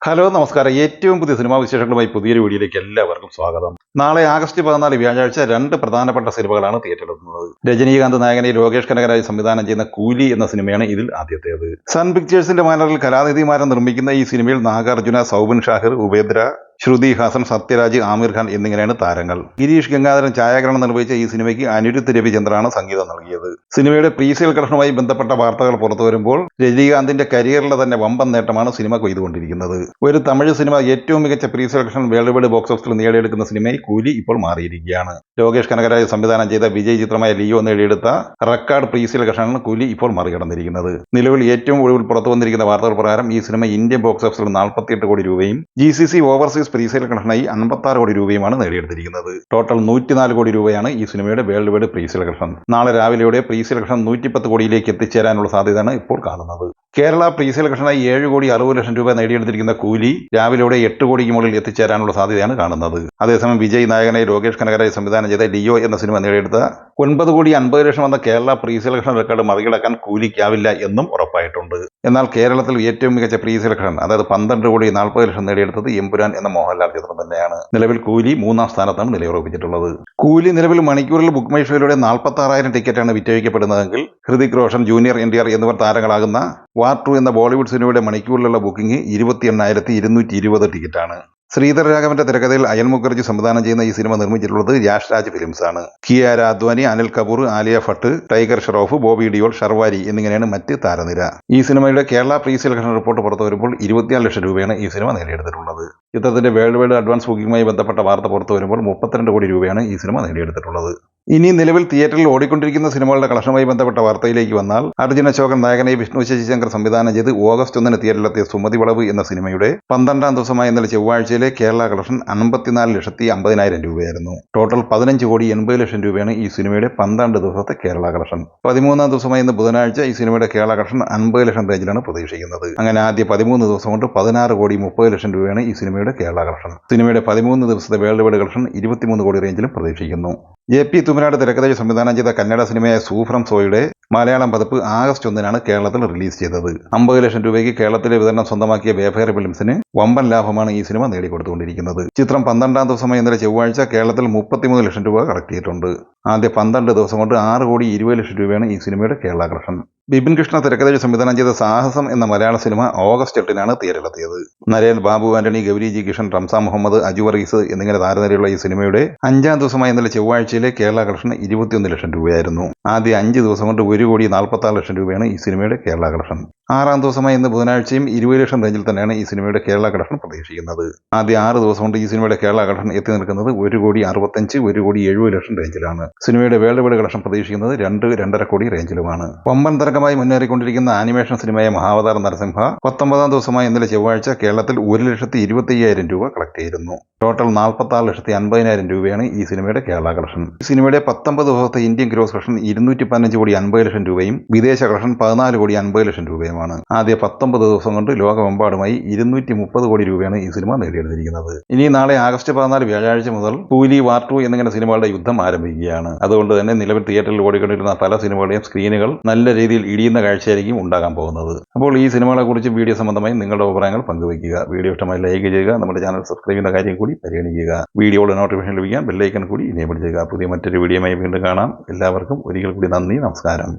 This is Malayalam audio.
ഹലോ നമസ്കാരം. ഏറ്റവും പുതിയ സിനിമാ വിശേഷങ്ങളുമായി പുതിയൊരു വീഡിയോയിലേക്ക് എല്ലാവർക്കും സ്വാഗതം. നാളെ ആഗസ്റ്റ് 14 വ്യാഴാഴ്ച രണ്ട് പ്രധാനപ്പെട്ട സിനിമകളാണ് തിയേറ്ററിലെത്തുന്നത്. രജനീകാന്ത് നായകനെ ലോകേഷ് കനകരാജ് സംവിധാനം ചെയ്യുന്ന കൂലി എന്ന സിനിമയാണ് ഇതിൽ ആദ്യത്തേത്. സൺ പിക്ചേഴ്സിന്റെ ബാനറിൽ കലാനിധിമാരൻ നിർമ്മിക്കുന്ന ഈ സിനിമയിൽ നാഗാർജുന, സൗബിൻ ഷാഹിർ, ഉപേന്ദ്ര, ശ്രുതി ഹാസൻ, സത്യരാജ്, ആമിർ ഖാൻ എന്നിങ്ങനെയാണ് താരങ്ങൾ. ഗിരീഷ് ഗംഗാധരൻ ഛായാഗ്രഹണം നിർവഹിച്ച ഈ സിനിമയ്ക്ക് അനിരുദ്ധ് രവിചന്ദ്രനാണ് സംഗീതം നൽകിയത്. സിനിമയുടെ പ്രീസെയിൽ കളക്ഷനുമായി ബന്ധപ്പെട്ട വാർത്തകൾ പുറത്തു വരുമ്പോൾ രജനീകാന്തിന്റെ കരിയറിലെ തന്നെ വമ്പൻ നേട്ടമാണ് സിനിമ കൊയ്തുകൊണ്ടിരിക്കുന്നത്. ഒരു തമിഴ് സിനിമ ഏറ്റവും മികച്ച presale collection world wide box ഓഫീസിൽ നേടിയെടുക്കുന്ന സിനിമയായി കൂലി ഇപ്പോൾ മാറിയിരിക്കുകയാണ്. ലോകേഷ് കനകരാജ് സംവിധാനം ചെയ്ത വിജയ് ചിത്രമായ ലിയോ നേടിയെടുത്ത റെക്കോർഡ് പ്രീസെയിൽ കളക്ഷനാണ് കൂലി ഇപ്പോൾ മറികടന്നിരിക്കുന്നത്. നിലവിൽ ഏറ്റവും ഒടുവിൽ പുറത്തു വന്നിരിക്കുന്ന വാർത്തകൾ പ്രകാരം ഈ സിനിമ ഇന്ത്യൻ ബോക്സ് ഓഫീസിൽ 48 കോടി രൂപയും GCC ഓവർസീസ് പ്രീസെയിൽ കളക്ഷനായി 56 കോടി രൂപയുമാണ് നേടിയെടുത്തിരിക്കുന്നത്. ടോട്ടൽ 104 കോടി രൂപയാണ് ഈ സിനിമയുടെ വേൾഡ് വൈഡ് പ്രീസെയിൽ കളക്ഷൻ. നാളെ രാവിലെയോടെ പ്രീസെയിൽ കളക്ഷൻ 110 കോടിയിലേക്ക് എത്തിച്ചേരാനുള്ള സാധ്യതയാണ് ഇപ്പോൾ കാണുന്നത്. കേരള പ്രീസെയിൽ കളക്ഷനായി 7 കോടി 60 ലക്ഷം രൂപ നേടിയെടുത്തിരിക്കുന്ന കൂലി രാവിലെയോടെ 8 കോടിക്ക് മുകളിൽ എത്തിച്ചേരാനുള്ള സാധ്യതയാണ് കാണുന്നത്. അതേസമയം വിജയ് നായകനായി ലോകേഷ് കനകരാജ് സംവിധാനം ചെയ്ത ലിയോ എന്ന സിനിമ നേടിയെടുത്ത 9 കോടി 50 ലക്ഷം എന്ന കേരള പ്രീസെയിൽ കളക്ഷൻ റെക്കോർഡ് മറികടക്കാൻ കൂലിക്കാവില്ല എന്നും ഉറപ്പായിട്ടുണ്ട്. എന്നാൽ കേരളത്തിൽ ഏറ്റവും മികച്ച പ്രീസെയിൽ കളക്ഷൻ, അതായത് 12 കോടി 40 ലക്ഷം നേടിയെടുത്തത് എമ്പുരാൻ എന്ന മോഹൻലാൽ ചിത്രം തന്നെയാണ്. നിലവിൽ കൂലി 3ാം സ്ഥാനത്താണ് നിലയുറപ്പിച്ചിട്ടുള്ളത്. കൂലി നിലവിൽ മണിക്കൂറിൽ ബുക്ക് മൈ ഷോയിലൂടെ 46,000 ടിക്കറ്റാണ് വിറ്റഴിക്കപ്പെടുന്നതെങ്കിൽ ഹൃതിക് റോഷൻ, ജൂനിയർ NTR എന്നിവർ താരങ്ങളാകുന്ന വാർ 2 എന്ന ബോളിവുഡ് സിനിമയുടെ മണിക്കൂറിലുള്ള ബുക്കിംഗ് 28,220 ടിക്കറ്റാണ്. ശ്രീധർ രാഘവന്റെ തിരക്കഥയിൽ അയൽ മുഖർജി സംവിധാനം ചെയ്യുന്ന ഈ സിനിമ നിർമ്മിച്ചിട്ടുള്ളത് യാഷ് രാജ് ഫിലിംസ് ആണ്. കിയാര അദ്വാനി, അനിൽ കപൂർ, ആലിയ ഭട്ട്, ടൈഗർ ഷെറോഫ്, ബോബി ഡിയോൾ, ഷർവാരി എന്നിങ്ങനെയാണ് മറ്റ് താരനിര. ഈ സിനിമയുടെ കേരള പ്രീസെയിൽ കളക്ഷൻ റിപ്പോർട്ട് പുറത്തു വരുമ്പോൾ 24 ലക്ഷം രൂപയാണ് ഈ സിനിമ നേടിയെടുത്തിട്ടുള്ളത്. ചിത്രത്തിന്റെ വേൾഡ് വൈഡ് അഡ്വാൻസ് ബുക്കിംഗുമായി ബന്ധപ്പെട്ട വാർത്ത പുറത്തു വരുമ്പോൾ 32 കോടി രൂപയാണ് ഈ സിനിമ നേടിയെടുത്തിട്ടുള്ളത്. ഇനി നിലവിൽ തിയേറ്ററിൽ ഓടിക്കൊണ്ടിരിക്കുന്ന സിനിമകളുടെ കളക്ഷനുമായി ബന്ധപ്പെട്ട വാർത്തയിലേക്ക് വന്നാൽ, അർജുൻ അശോകൻ നായകനെ വിഷ്ണു ശശിശങ്കർ സംവിധാനം ചെയ്ത് ഓഗസ്റ്റ് 1 തിയേറ്ററിലെത്തിയ സുമതി വളവ് എന്ന സിനിമയുടെ 12ാം ദിവസമായ ഇന്നലെ ചൊവ്വാഴ്ചയിലെ കേരള കളക്ഷൻ 54,50,000 രൂപയായിരുന്നു. ടോട്ടൽ 15 കോടി 80 ലക്ഷം രൂപയാണ് ഈ സിനിമയുടെ 12 ദിവസത്തെ കേരള കളക്ഷൻ. 13ാം ദിവസമായ ഇന്ന് ബുധനാഴ്ച ഈ സിനിമയുടെ കേരള കളക്ഷൻ 50 ലക്ഷം റേഞ്ചിലാണ് പ്രതീക്ഷിക്കുന്നത്. അങ്ങനെ ആദ്യ 13 ദിവസം കൊണ്ട് 16 കോടി 30 ലക്ഷം രൂപയാണ് ഈ സിനിമയുടെ കേരള കളക്ഷൻ. സിനിമയുടെ 13 ദിവസത്തെ വേൾഡ് വൈഡ് കളക്ഷൻ 23 കോടി റേഞ്ചിലും പ്രതീക്ഷിക്കുന്നു. JP തുമരാട് തിരക്കഥയിൽ സംവിധാനം ചെയ്ത കന്നഡ സിനിമയായ സൂഫ്രം സോയുടെ മലയാളം പതിപ്പ് ആഗസ്റ്റ് 1 കേരളത്തിൽ റിലീസ് ചെയ്തത്. 50 ലക്ഷം രൂപയ്ക്ക് കേരളത്തിലെ വിതരണം സ്വന്തമാക്കിയ വേഫെയർ ഫിലിംസിന് വമ്പൻ ലാഭമാണ് ഈ സിനിമ നേടിക്കൊടുത്തുകൊണ്ടിരിക്കുന്നത്. ചിത്രം 12ാം ദിവസമായ ഇന്നലെ ചൊവ്വാഴ്ച കേരളത്തിൽ 33 ലക്ഷം രൂപ കളക്ട് ചെയ്തിട്ടുണ്ട്. ആദ്യ 12 ദിവസം കൊണ്ട് 6 കോടി 20 ലക്ഷം രൂപയാണ് ഈ സിനിമയുടെ കേരള കളക്ഷൻ. ബിപിൻ കൃഷ്ണ തിരക്കഥയിൽ സംവിധാനം ചെയ്ത സാഹസം എന്ന മലയാള സിനിമ ഓഗസ്റ്റ് 8 തിയേറ്ററിലെത്തിയത്. നരേൻ, ബാബു ആന്റണി, ഗൗരി ജി കിഷൻ, റംസാൻ മുഹമ്മദ്, അജു വർഗീസ് എന്നിങ്ങനെ താരനിരയുള്ള ഈ സിനിമയുടെ 5ാം ദിവസമായ ഇന്നലെ ചൊവ്വാഴ്ചയിലെ കേരള കളക്ഷൻ 21 ലക്ഷം രൂപയായിരുന്നു. ആദ്യ 5 ദിവസം കൊണ്ട് 1 കോടി 46 ലക്ഷം രൂപയാണ് ഈ സിനിമയുടെ കേരള കളക്ഷൻ. 6ാം ദിവസമായ ഇന്ന് ബുധനാഴ്ചയും 20 ലക്ഷം റേഞ്ചിൽ തന്നെയാണ് ഈ സിനിമയുടെ കേരള കളക്ഷൻ പ്രതീക്ഷിക്കുന്നത്. ആദ്യ 6 ദിവസം കൊണ്ട് ഈ സിനിമയുടെ കേരള കളക്ഷൻ എത്തി നിൽക്കുന്നത് 1 കോടി 65, 1 കോടി 70 ലക്ഷം റേഞ്ചിലാണ്. സിനിമയുടെ വേൾഡ് വൈഡ് കളക്ഷൻ പ്രതീക്ഷിക്കുന്നത് 2-2.5 കോടി റേഞ്ചിലുമാണ്. വമ്പൻ തരംഗമായി മുന്നേറിക്കൊണ്ടിരിക്കുന്ന ആനിമേഷൻ സിനിമയായ മഹാവതാർ നരസിംഹ 19ാം ദിവസമായ ഇന്നലെ ചൊവ്വാഴ്ച കേരളത്തിൽ 1,25,000 രൂപ കളക്ട് ചെയ്തിരുന്നു. ടോട്ടൽ 46,50,000 രൂപയാണ് ഈ സിനിമയുടെ കേരള കളക്ഷൻ. ഈ സിനിമയുടെ 19 ദിവസത്തെ ഇന്ത്യൻ ഗ്രോസ് കളക്ഷൻ 215 കോടി 50 ലക്ഷം രൂപയും വിദേശ കളക്ഷൻ 14 കോടി 50 ലക്ഷം രൂപയുമാണ്. ആദ്യ 19 ദിവസം കൊണ്ട് ലോകമെമ്പാടുമായി 230 കോടി രൂപയാണ് ഈ സിനിമ നേടിയെടുത്തിരിക്കുന്നത്. ഇനി നാളെ ആഗസ്റ്റ് 14 വ്യാഴാഴ്ച മുതൽ കൂലി, വാർ 2 എന്നിങ്ങനെ സിനിമകളുടെ യുദ്ധം ആരംഭിക്കുകയാണ്. അതുകൊണ്ട് തന്നെ നിലവിൽ തിയേറ്ററിൽ ഓടിക്കൊണ്ടിരുന്ന പല സിനിമകളുടെയും സ്ക്രീനുകൾ നല്ല രീതിയിൽ ഇടിയുന്ന കാഴ്ചയായിരിക്കും ഉണ്ടാകാൻ പോകുന്നത്. അപ്പോൾ ഈ സിനിമകളെ കുറിച്ച് വീഡിയോ സംബന്ധമായി നിങ്ങളുടെ അഭിപ്രായങ്ങൾ പങ്കുവയ്ക്കുക. വീഡിയോ ഇഷ്ടമായി ലൈക്ക് ചെയ്യുക. നമ്മുടെ ചാനൽ സബ്സ്ക്രൈബ് ചെയ്യുന്ന കാര്യം കൂടി പരിഗണിക്കുക. വീഡിയോയുടെ നോട്ടിഫിക്കേഷൻ ലഭിക്കാൻ ബെല്ലൈക്കൺ കൂടി എനേബിൾ ചെയ്യുക. പുതിയ മറ്റൊരു വീഡിയോയുമായി വീണ്ടും കാണാം. എല്ലാവർക്കും ഒരിക്കൽ കൂടി നന്ദി, നമസ്കാരം.